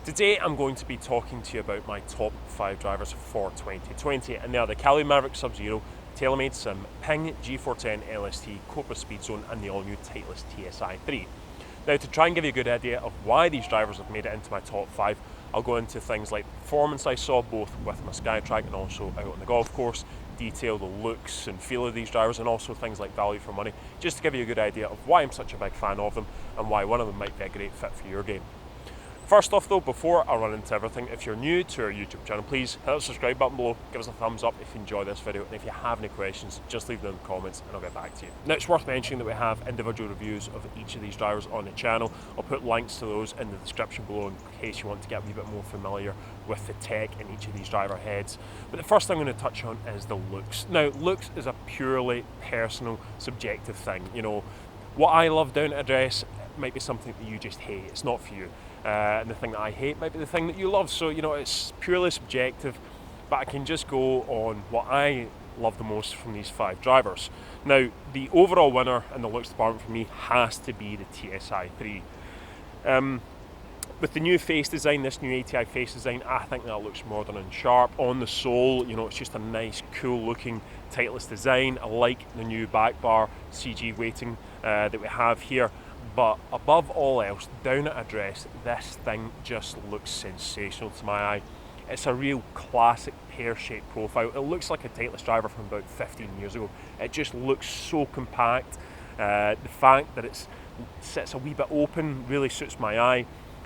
Today I'm going to be talking to you about my top 5 drivers for 2020, and they are the Callaway MAVRIK Sub-Zero, TaylorMade Sim, Ping G410 LST, Cobra Speedzone and the all-new Titleist TSI 3. Now, to try and give you a good idea of why these drivers have made it into my top 5, I'll go into things like the performance I saw both with my Skytrack and also out on the golf course, detail the looks and feel of these drivers, and also things like value for money, just to give you a good idea of why I'm such a big fan of them and why one of them might be a great fit for your game. First off though, before I run into everything, if you're new to our YouTube channel, please hit the subscribe button below, give us a thumbs up if you enjoy this video, and if you have any questions, just leave them in the comments and I'll get back to you. Now, it's worth mentioning that we have individual reviews of each of these drivers on the channel. I'll put links to those in the description below in case you want to get a wee bit more familiar with the tech in each of these driver heads. But the first thing I'm going to touch on is the looks. Now, looks is a purely personal, subjective thing. You know, what I love down at a dress might be something that you just hate. It's not for you. And the thing that I hate might be the thing that you love. So, you know, it's purely subjective, but I can just go on what I love the most from these 5 drivers. Now, the overall winner in the looks department for me has to be the TSI 3. With the new face design, this new ATI face design, I think that looks modern and sharp. On the sole, you know, it's just a nice, cool looking Titleist design. I like the new back bar CG weighting that we have here. But above all else, down at a dress, this thing just looks sensational to my eye. It's a real classic pear-shaped profile. It looks like a Titleist driver from about 15 years ago. It just looks so compact. The fact that it sits a wee bit open really suits my eye.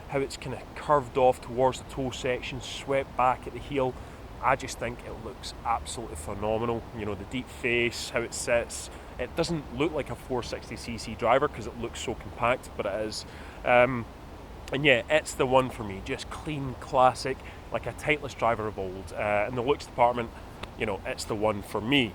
How it's kind of curved off towards the toe section, swept back at the heel. I just think it looks absolutely phenomenal. You know, the deep face, how it sits. It doesn't look like a 460cc driver because it looks so compact, but it is. And yeah, it's the one for me. Just clean, classic, like a Titleist driver of old. In the looks department, you know, it's the one for me.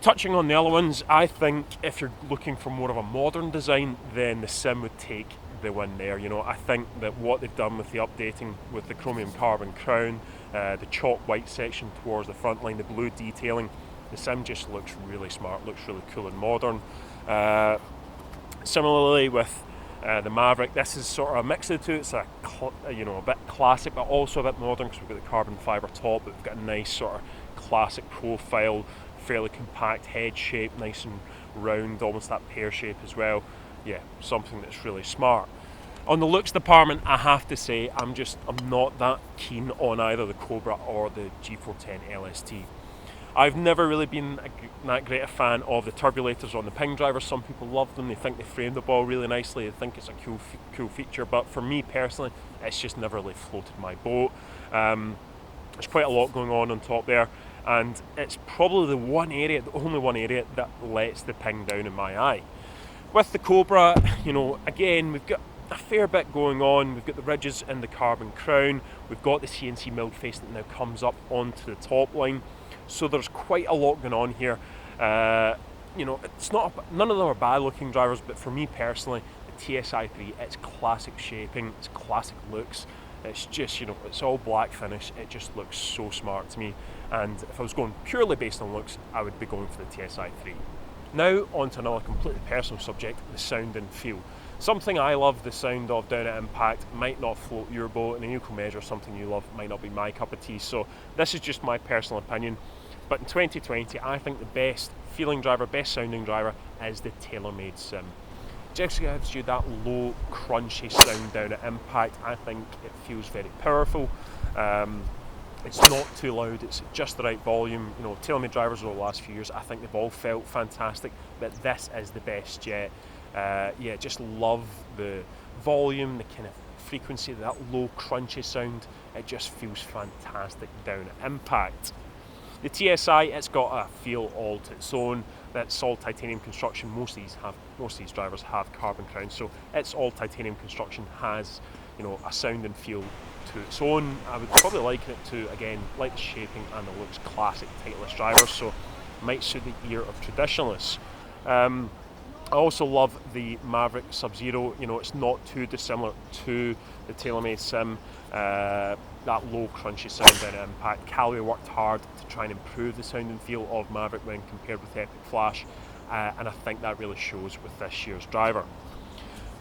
Touching on the other ones, I think if you're looking for more of a modern design, then the Sim would take the win there. You know, I think that what they've done with the updating with the chromium carbon crown, the chalk white section towards the front line, the blue detailing, the Sim just looks really smart, looks really cool and modern. Similarly with the MAVRIK, this is sort of a mix of the two. It's a bit classic, but also a bit modern because we've got the carbon fibre top, but we've got a nice sort of classic profile, fairly compact head shape, nice and round, almost that pear shape as well. Yeah, something that's really smart. On the looks department, I have to say I'm not that keen on either the Cobra or the G410 LST. I've never really been that great a fan of the turbulators on the Ping drivers. Some people love them, they think they frame the ball really nicely, they think it's a cool feature, but for me personally, it's just never really floated my boat. There's quite a lot going on top there, and it's probably the only one area that lets the Ping down in my eye. With the Cobra, you know, again, we've got a fair bit going on. We've got the ridges and the carbon crown, we've got the CNC milled face that now comes up onto the top line. So there's quite a lot going on here. You know, none of them are bad looking drivers, but for me personally, the TSI 3, it's classic shaping, it's classic looks. It's just, you know, it's all black finish. It just looks so smart to me. And if I was going purely based on looks, I would be going for the TSI 3. Now on to another completely personal subject, the sound and feel. Something I love the sound of down at impact might not float your boat, and in equal measure, something you love might not be my cup of tea. So this is just my personal opinion. But in 2020, I think the best feeling driver, best sounding driver is the TaylorMade Sim. Just gives you that low, crunchy sound down at impact. I think it feels very powerful. It's not too loud, it's just the right volume. You know, TaylorMade drivers over the last few years, I think they've all felt fantastic, but this is the best yet. Yeah, just love the volume, the kind of frequency, that low, crunchy sound. It just feels fantastic down at impact. The TSI, it's got a feel all to its own. That's all titanium construction. Most of these drivers have carbon crowns, so it's all titanium construction, has, you know, a sound and feel to its own. I would probably liken it to, again, like the shaping and the looks, classic Titleist drivers, so might suit the ear of traditionalists. I also love the MAVRIK Sub-Zero. You know, it's not too dissimilar to the TaylorMade Sim. That low, crunchy sound down at impact. Callaway worked hard to try and improve the sound and feel of MAVRIK when compared with Epic Flash, and I think that really shows with this year's driver.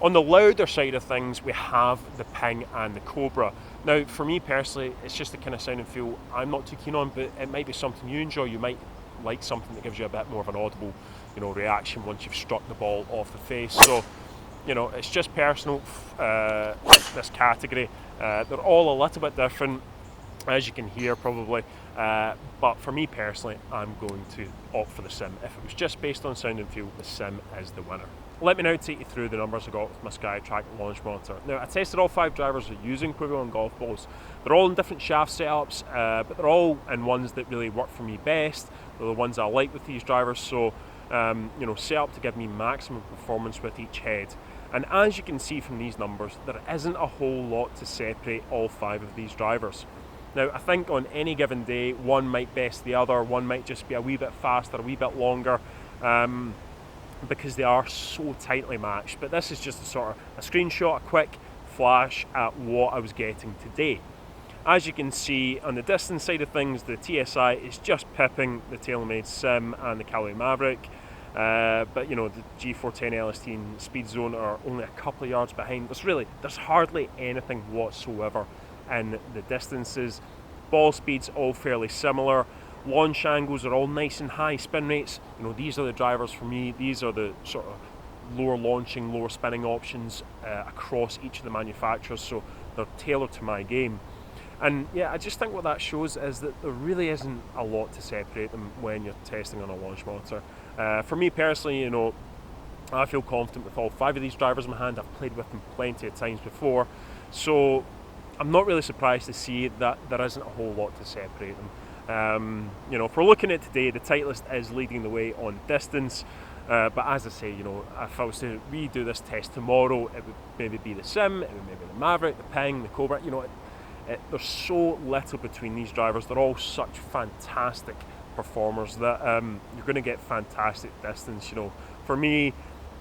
On the louder side of things, we have the Ping and the Cobra. Now, for me personally, it's just the kind of sound and feel I'm not too keen on, but it might be something you enjoy. You might like something that gives you a bit more of an audible, reaction once you've struck the ball off the face. So, it's just personal, this category. They're all a little bit different, as you can hear probably, but for me personally, I'm going to opt for the Sim. If it was just based on sound and feel, the Sim is the winner. Let me now take you through the numbers I got with my SkyTrack launch monitor. Now, I tested all 5 drivers using equivalent golf balls. They're all in different shaft setups, but they're all in ones that really work for me best. They're the ones I like with these drivers, so set up to give me maximum performance with each head. And as you can see from these numbers, there isn't a whole lot to separate all 5 of these drivers. Now, I think on any given day, one might best the other, one might just be a wee bit faster, a wee bit longer, because they are so tightly matched. But this is just a screenshot, a quick flash at what I was getting today. As you can see, on the distance side of things, the TSI is just pipping the TaylorMade Sim and the Callaway MAVRIK. But the G410 LST and Speedzone are only a couple of yards behind. There's hardly anything whatsoever in the distances. Ball speeds all fairly similar. Launch angles are all nice and high. Spin rates, these are the drivers for me. These are the sort of lower launching, lower spinning options across each of the manufacturers, so they're tailored to my game. And yeah, I just think what that shows is that there really isn't a lot to separate them when you're testing on a launch monitor. For me personally, I feel confident with all 5 of these drivers in my hand. I've played with them plenty of times before, so I'm not really surprised to see that there isn't a whole lot to separate them. If we're looking at today, the Titleist is leading the way on distance, but as I say, if I was to redo this test tomorrow, it would maybe be the Sim, it would maybe the MAVRIK, the Ping, the Cobra. There's so little between these drivers. They're all such fantastic performers that you're going to get fantastic distance. For me,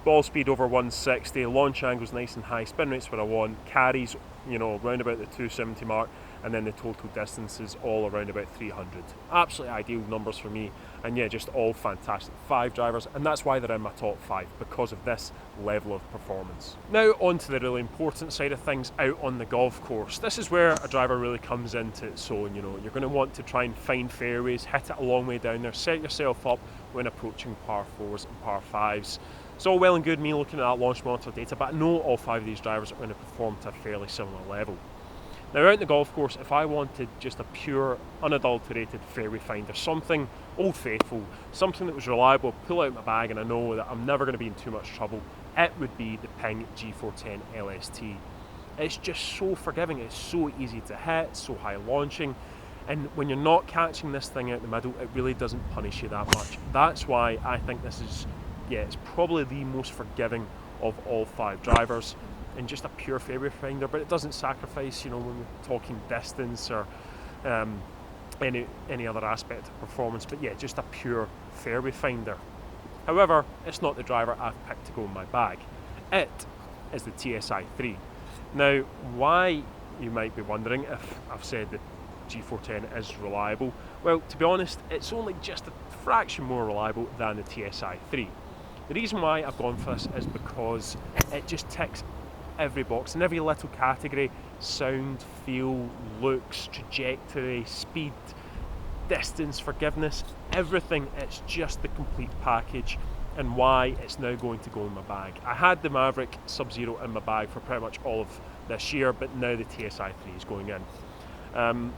ball speed over 160, launch angles nice and high, spin rates what I want, carries around about the 270 mark, and then the total distance is all around about 300. Absolutely ideal numbers for me, and yeah, just all fantastic 5 drivers, and that's why they're in my top 5, because of this level of performance. Now on to the really important side of things out on the golf course. This is where a driver really comes into its own. You're going to want to try and find fairways, hit it a long way down there, set yourself up when approaching par 4s and par 5s. It's all well and good me looking at that launch monitor data, but I know all 5 of these drivers are going to perform to a fairly similar level. Now out in the golf course, if I wanted just a pure, unadulterated fairway finder, something old faithful, something that was reliable, pull out my bag and I know that I'm never going to be in too much trouble, it would be the Ping G410 LST. It's just so forgiving, it's so easy to hit, so high launching, and when you're not catching this thing out the middle, it really doesn't punish you that much. That's why I think this is, it's probably the most forgiving of all 5 drivers, and just a pure fairway finder, but it doesn't sacrifice, when we're talking distance or any other aspect of performance, but yeah, just a pure fairway finder. However, it's not the driver I've picked to go in my bag. It is the TSI 3. Now, why, you might be wondering if I've said that G410 is reliable. Well, to be honest, it's only just a fraction more reliable than the TSI 3. The reason why I've gone for this is because it just ticks every box in every little category: sound, feel, looks, trajectory, speed, distance, forgiveness, everything. It's just the complete package, and why it's now going to go in my bag. I had the MAVRIK Sub-Zero in my bag for pretty much all of this year, but now the TSI 3 is going in.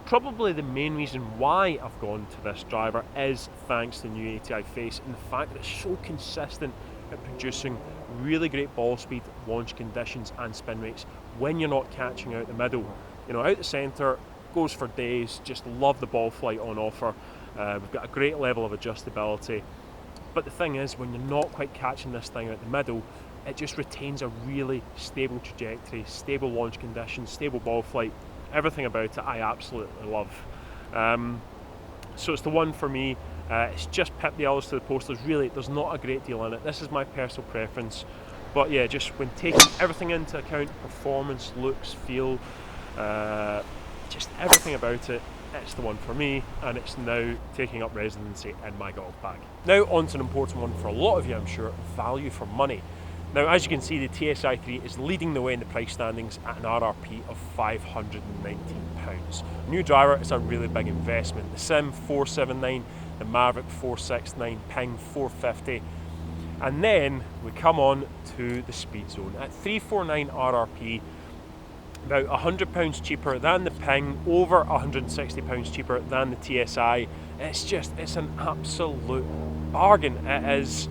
Probably the main reason why I've gone to this driver is thanks to the new ATI face and the fact that it's so consistent at producing really great ball speed, launch conditions and spin rates when you're not catching out the middle. Out the centre, goes for days, just love the ball flight on offer. We've got a great level of adjustability, but the thing is, when you're not quite catching this thing out the middle, it just retains a really stable trajectory, stable launch conditions, stable ball flight. Everything about it I absolutely love. So it's the one for me. It's just pipped the others to the post. There's not a great deal in it. This is my personal preference, but yeah, just when taking everything into account, performance, looks, feel, just everything about it, it's the one for me, and it's now taking up residency in my golf bag. Now on to an important one for a lot of you, I'm sure: value for money. Now, as you can see, the TSI 3 is leading the way in the price standings at an RRP of £519. New driver, it's a really big investment. The Sim 479, the MAVRIK 469, Ping 450, and then we come on to the Speedzone at 349 RRP, about £100 cheaper than the Ping, over £160 cheaper than the TSI. It's an absolute bargain. It is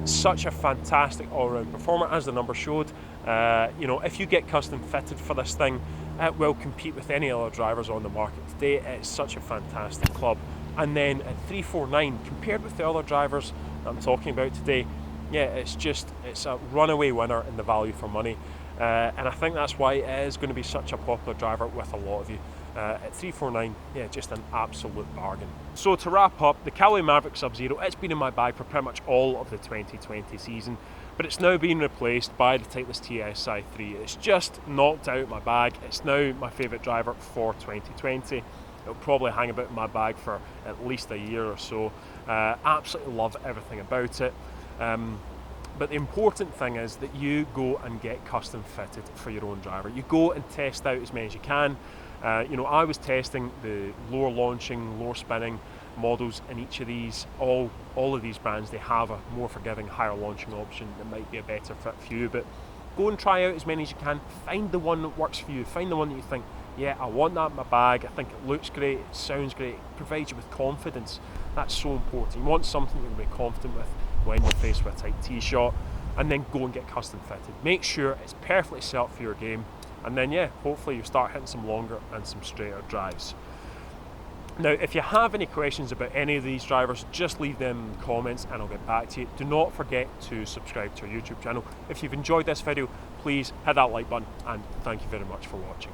such a fantastic all-round performer, as the number showed. If you get custom fitted for this thing, it will compete with any other drivers on the market today. It's such a fantastic club. And then at 349, compared with the other drivers that I'm talking about today, yeah, it's a runaway winner in the value for money. And I think that's why it is going to be such a popular driver with a lot of you. At 349, yeah, just an absolute bargain. So to wrap up, the Callaway MAVRIK Sub-Zero, it's been in my bag for pretty much all of the 2020 season, but it's now been replaced by the Titleist TSI 3. It's just knocked out my bag. It's now my favourite driver for 2020. It'll probably hang about in my bag for at least a year or so. Absolutely love everything about it. But the important thing is that you go and get custom fitted for your own driver. You go and test out as many as you can. I was testing the lower launching, lower spinning models in each of these. All of these brands, they have a more forgiving, higher launching option that might be a better fit for you. But go and try out as many as you can. Find the one that works for you. Find the one that you think, yeah, I want that in my bag. I think it looks great, it sounds great, it provides you with confidence. That's so important. You want something you're going to be confident with when you're faced with a tight tee shot, and then go and get custom fitted. Make sure it's perfectly set up for your game, and then yeah, hopefully you start hitting some longer and some straighter drives. Now, if you have any questions about any of these drivers, just leave them in the comments and I'll get back to you. Do not forget to subscribe to our YouTube channel. If you've enjoyed this video, please hit that like button, and thank you very much for watching.